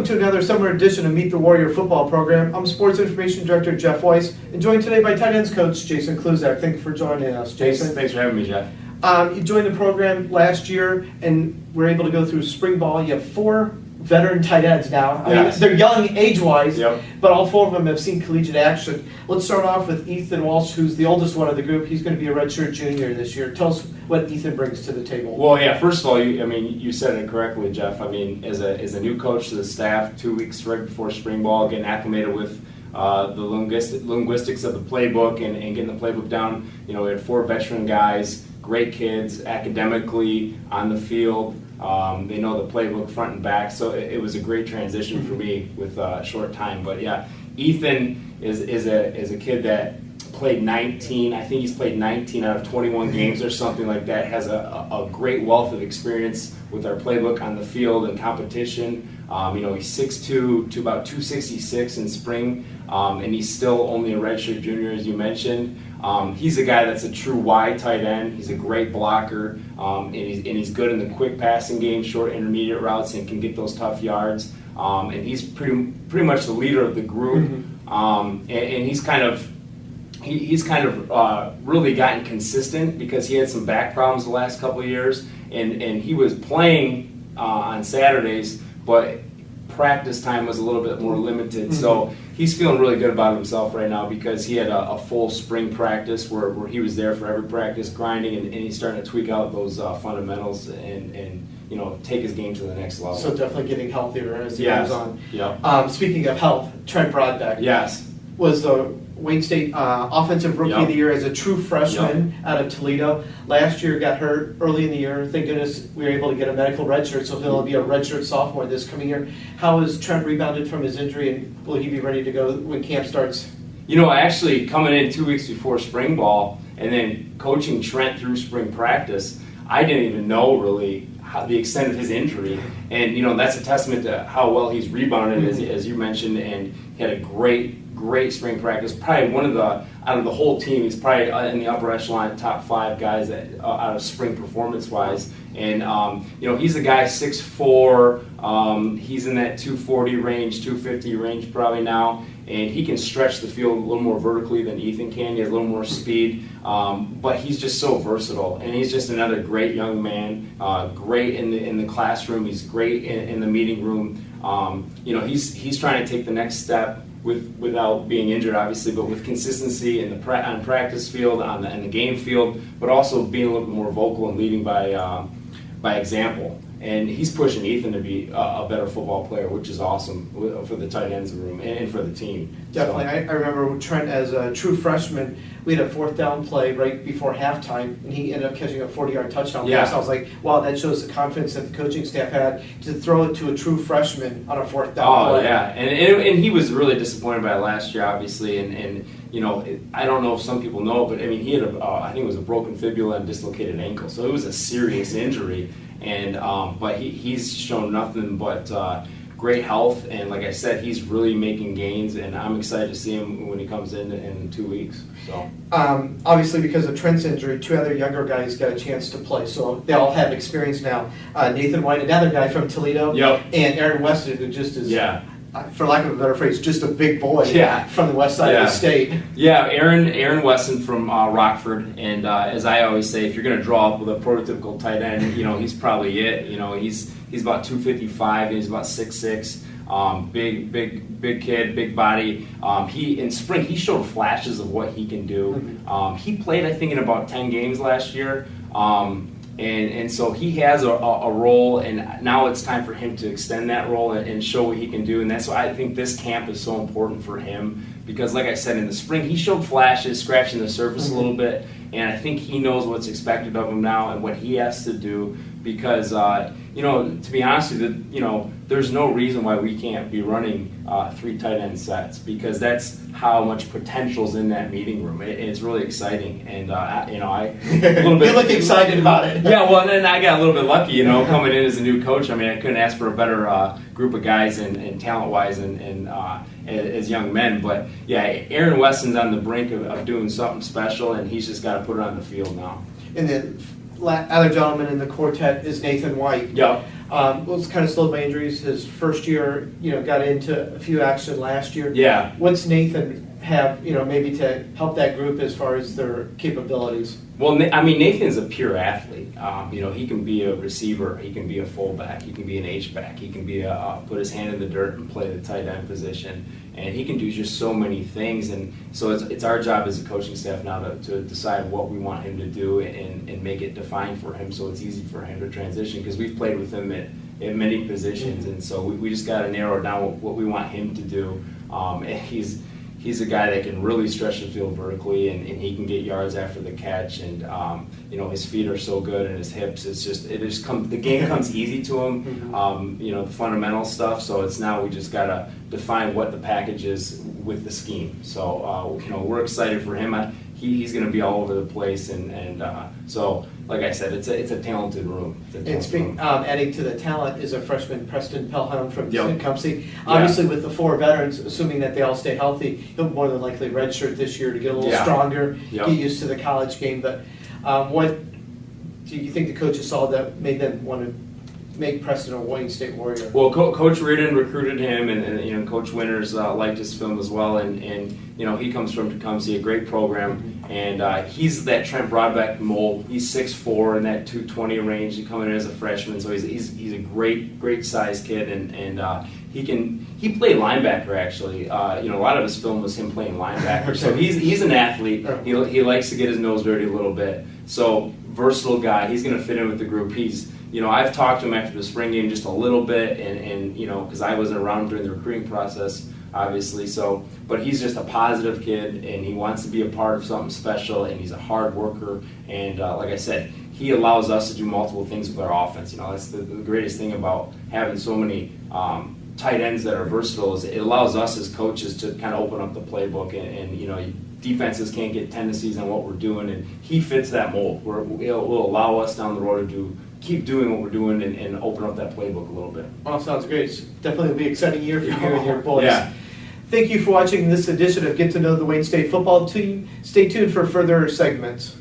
to another summer edition of Meet the Warrior football program. I'm Sports Information Director Jeff Weiss, and joined today by tight ends coach Jason Kluzak. Thank you for joining us, Jason. Thanks for having me, Jeff. You joined the program last year, and we're able to go through spring ball. You have 4 veteran tight ends now. I mean, they're young age-wise, but all 4 of them have seen collegiate action. Let's start off with Ethan Walsh, who's the oldest one of the group. He's going to be a redshirt junior this year. Tell us what Ethan brings to the table. Well, yeah, first of all, you said it correctly, Jeff. I mean, as a new coach to the staff, 2 weeks right before spring ball, getting acclimated with the linguistics of the playbook and getting the playbook down. We had 4 veteran guys, great kids, academically on the field. They know the playbook front and back, so it was a great transition for me with a short time. But yeah, Ethan is a kid that played 19. I think he's played 19 out of 21 games or something like that. Has a great wealth of experience with our playbook on the field and competition. He's 6'2" to about 266 in spring, and he's still only a redshirt junior, as you mentioned. He's a guy that's a true wide tight end. He's a great blocker, and he's good in the quick passing game, short intermediate routes, and can get those tough yards. And he's pretty much the leader of the group. And he's kind of really gotten consistent because he had some back problems the last couple of years, and he was playing on Saturdays, but practice time was a little bit more limited. So he's feeling really good about himself right now because he had a full spring practice where he was there for every practice, grinding, and he's starting to tweak out those fundamentals and take his game to the next level. So definitely getting healthier as he goes on. Yeah. Speaking of health, Trent Broadbeck was the Wayne State Offensive Rookie of the Year as a true freshman out of Toledo. Last year got hurt early in the year. Thank goodness we were able to get a medical redshirt, so he'll be a redshirt sophomore this coming year. How has Trent rebounded from his injury, and will he be ready to go when camp starts? Actually coming in 2 weeks before spring ball and then coaching Trent through spring practice, I didn't even know really the extent of his injury, and that's a testament to how well he's rebounded, as you mentioned, and he had a great spring practice. Probably one of out of the whole team, he's probably in the upper echelon, top 5 guys that out of spring performance wise. And he's a guy 6'4", he's in that 240 range, 250 range probably now, and he can stretch the field a little more vertically than Ethan can. He has a little more speed, but he's just so versatile, and he's just another great young man, great in the classroom. He's great in the meeting room. He's trying to take the next step without being injured, obviously, but with consistency in the on practice field, on the game field, but also being a little bit more vocal and leading by example. And he's pushing Ethan to be a better football player, which is awesome for the tight ends room and for the team. Definitely. I remember Trent as a true freshman. We had a 4th down play right before halftime, and he ended up catching a 40-yard touchdown pass. I was like, wow, that shows the confidence that the coaching staff had to throw it to a true freshman on a 4th down play. Oh, yeah. And he was really disappointed by it last year, obviously. And I don't know if some people know, but he had I think it was a broken fibula and dislocated ankle. So it was a serious injury. And but he's shown nothing but great health, and like I said, he's really making gains, and I'm excited to see him when he comes in 2 weeks. So obviously, because of Trent's injury, 2 other younger guys got a chance to play, so they all have experience now. Nathan White, another guy from Toledo, and Aaron Weston, who just is, for lack of a better phrase, just a big boy from the west side of the state. Yeah, Aaron Weston from Rockford, and as I always say, if you're going to draw up with a prototypical tight end, he's probably it. He's about 255, and he's about 6'6", big kid, big body. In spring he showed flashes of what he can do. He played, I think, in about 10 games last year. And so he has a role, and now it's time for him to extend that role and show what he can do. And that's why I think this camp is so important for him, because like I said, in the spring he showed flashes, scratching the surface a little bit, and I think he knows what's expected of him now and what he has to do, because to be honest with you, there's no reason why we can't be running 3 tight end sets, because that's how much potential's in that meeting room. It's really exciting, and I a little bit. You look excited about it. Yeah, well, then I got a little bit lucky, coming in as a new coach. I couldn't ask for a better group of guys and talent-wise and as young men. But yeah, Aaron Weston's on the brink of doing something special, and he's just got to put it on the field now. And then other gentleman in the quartet is Nathan White. Was kind of slowed by injuries. His first year, got into a few action last year. Yeah. What's Nathan have, maybe to help that group as far as their capabilities? Well, I mean, Nathan's a pure athlete. He can be a receiver, he can be a fullback, he can be an H-back, he can be put his hand in the dirt and play the tight end position, and he can do just so many things. And so it's our job as a coaching staff now to decide what we want him to do and make it defined for him, so it's easy for him to transition, because we've played with him at many positions, and so we just got to narrow down what we want him to do. And he's a guy that can really stretch the field vertically, and he can get yards after the catch, and his feet are so good, and his hips, the game comes easy to him, the fundamental stuff. So it's now we just gotta define what the package is with the scheme. So we're excited for him. He's going to be all over the place, and so like I said, it's a talented room. Adding to the talent is a freshman, Preston Pelham from Tecumseh. Yeah. Obviously, with the 4 veterans, assuming that they all stay healthy, he'll more than likely redshirt this year to get a little stronger, get used to the college game. But what do you think the coaches saw that made them want to make Preston a Wayne State Warrior? Well, Coach Reardon recruited him, and Coach Winters liked his film as well, and he comes from Tecumseh, a great program, and he's that Trent Broadbeck mold. He's 6'4" in that 220 range. He coming in as a freshman, so he's a great sized kid, and he played linebacker actually. A lot of his film was him playing linebacker, so he's an athlete. He likes to get his nose dirty a little bit. So versatile guy. He's going to fit in with the group. I've talked to him after the spring game just a little bit, and because I wasn't around during the recruiting process, obviously. So, but he's just a positive kid, and he wants to be a part of something special, and he's a hard worker. And like I said, he allows us to do multiple things with our offense. That's the greatest thing about having so many tight ends that are versatile, is it allows us as coaches to kind of open up the playbook, and defenses can't get tendencies on what we're doing, and he fits that mold. Will allow us down the road to keep doing what we're doing and open up that playbook a little bit. Well, sounds great. It's definitely will be an exciting year for you and your boys. Yeah. Thank you for watching this edition of Get to Know the Wayne State Football Team. Stay tuned for further segments.